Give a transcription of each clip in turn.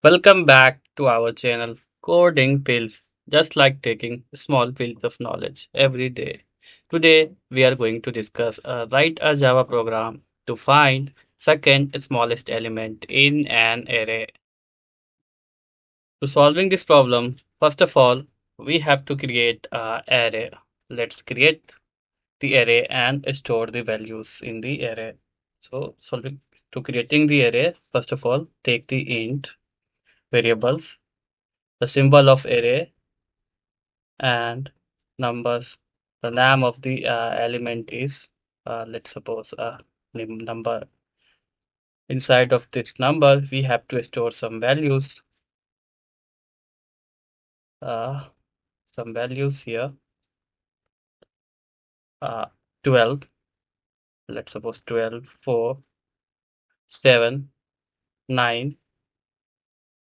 Welcome back to our channel Coding Pills, just like taking small pills of knowledge every day. Today we are going to discuss write a Java program to find second smallest element in an array. To solving this problem, first of all, we have to create an array. Let's create the array and store the values in the array. So solving to creating the array, first of all, take the int variables, the symbol of array and numbers. The name of the element is, let's suppose, number. Inside of this number, we have to store uh, some values here. Uh, 12, let's suppose 12, 4, 7, 9,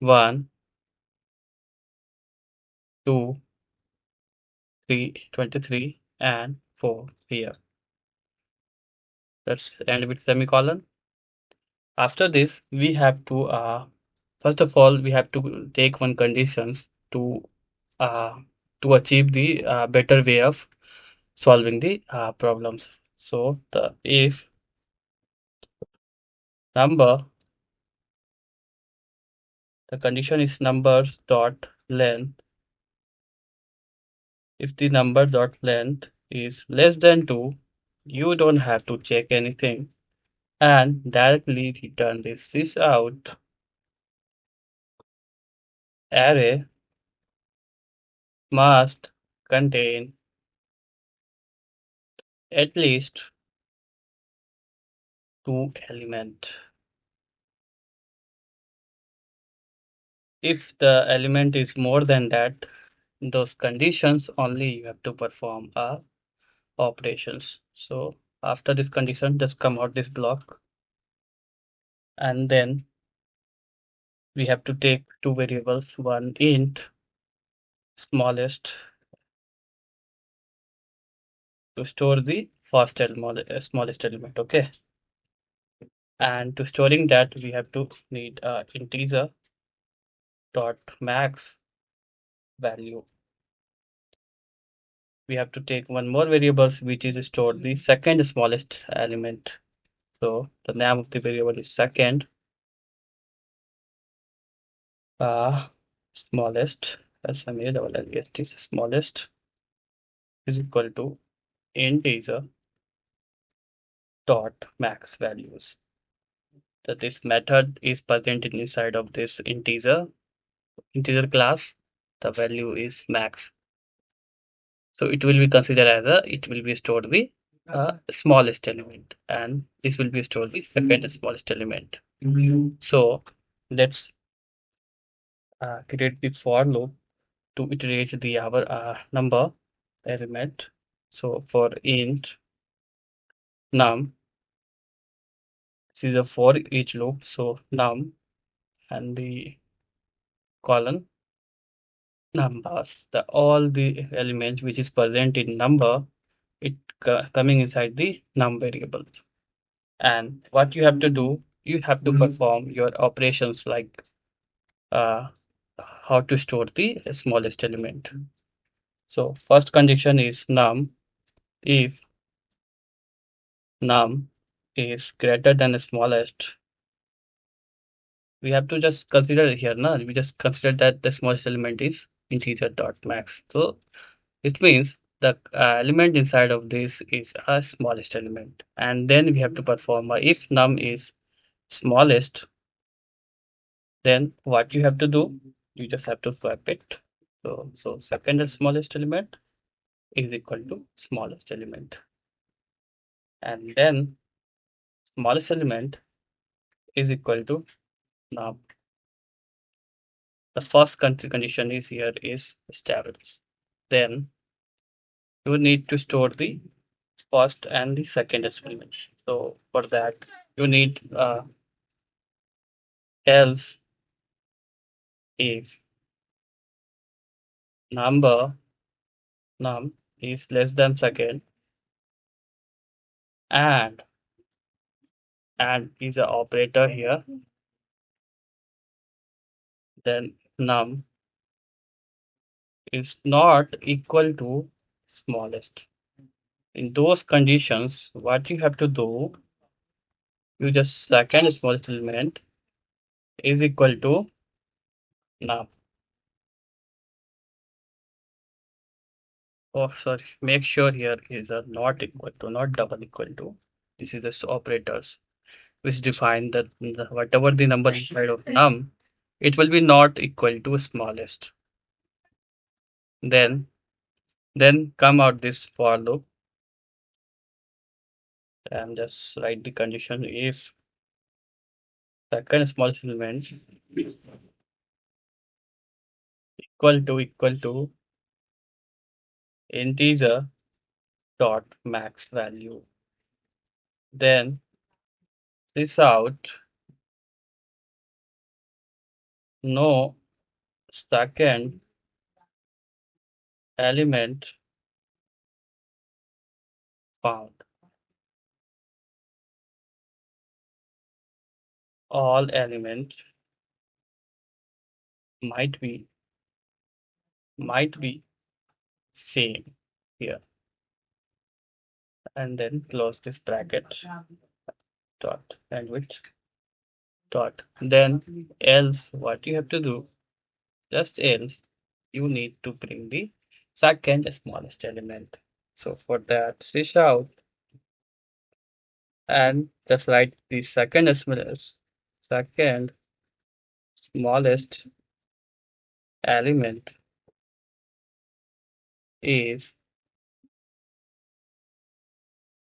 1, 2, 3, 23, and 4 here. Let's end with semicolon. After this, we have to first of all we have to take one conditions uh, to achieve the better way of solving the problems. So the if number the condition is numbers dot length. If the number dot length is less than 2, you don't have to check anything and directly return this out array must contain at least two element. If the element is more than that, those conditions only you have to perform operations. So after this condition, just come out this block and then we have to take two variables, one int smallest to store the smallest element, okay? And to storing that, we have to need integer dot max value. We have to take one more variables which is stored the second smallest element. So the name of the variable is second uh, smallest SMALLEST smallest is equal to integer dot max values. So this method is present inside of this integer class. The value is max. So it will be considered as it will be stored the smallest element and this will be stored the second smallest element. So let's create the for loop to iterate the our number element. So for int num, this is a for each loop. So num and the colon numbers, the all the elements which is present in number, it coming inside the num variables. And what you have to do, you have to perform your operations like uh, how to store the smallest element. So first condition is num if num is greater than the smallest. We have to just consider it here now. We just consider that the smallest element is integer dot max. So it means the element inside of this is a smallest element. And then we have to perform a if num is smallest, then what you have to do, you just have to swap it. So second smallest element is equal to smallest element. And then smallest element is equal to num. The first condition is here is established. Then you need to store the first and the second element. So for that, you need else if number num is less than second and is an operator here then num is not equal to smallest. In those conditions, what you have to do, you just second smallest element is equal to num. Oh, sorry. Make sure here is a not equal to, not double equal to. This is just operators which define that whatever the number inside of num, it will be not equal to smallest. Then, then come out this for loop and just write the condition if second smallest element equal to integer dot max value. Then this out no second element found. All element might be might be same here, and then close this bracket dot and with dot. Then else what you have to do, just else you need to bring the second smallest element. So for that, switch out and just write the second smallest element is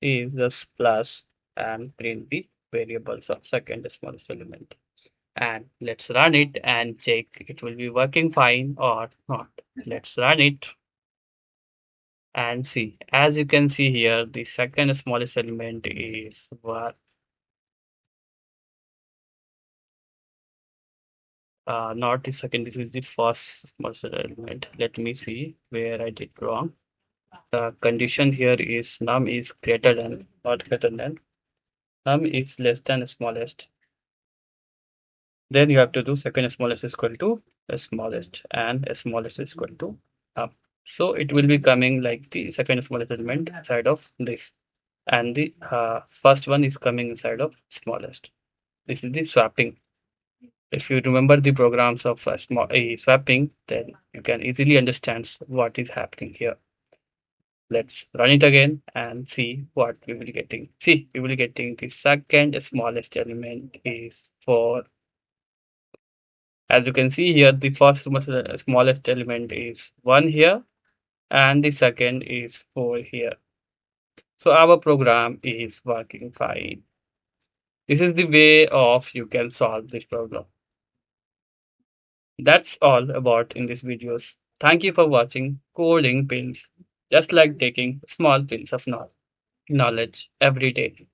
just plus and print the variables of second smallest element. And let's run it and check it will be working fine or not. Let's run it and see. As you can see here, the second smallest element is what not the second, this is the first smallest element. Let me see where I did wrong. The condition here is num is greater than, not greater than, num is less than smallest. Then you have to do second smallest is equal to smallest and smallest is equal to num. So it will be coming like the second smallest element inside of this, and the first one is coming inside of smallest. This is the swapping. If you remember the programs of swapping, then you can easily understand what is happening here. Let's run it again and see what we will getting. See, we will getting the second smallest element is 4. As you can see here, the first smallest element is 1 here and the second is 4 here. So our program is working fine. This is the way of you can solve this problem. That's all about in this videos. Thank you for watching Coding Pills. Just like taking small pills of knowledge every day.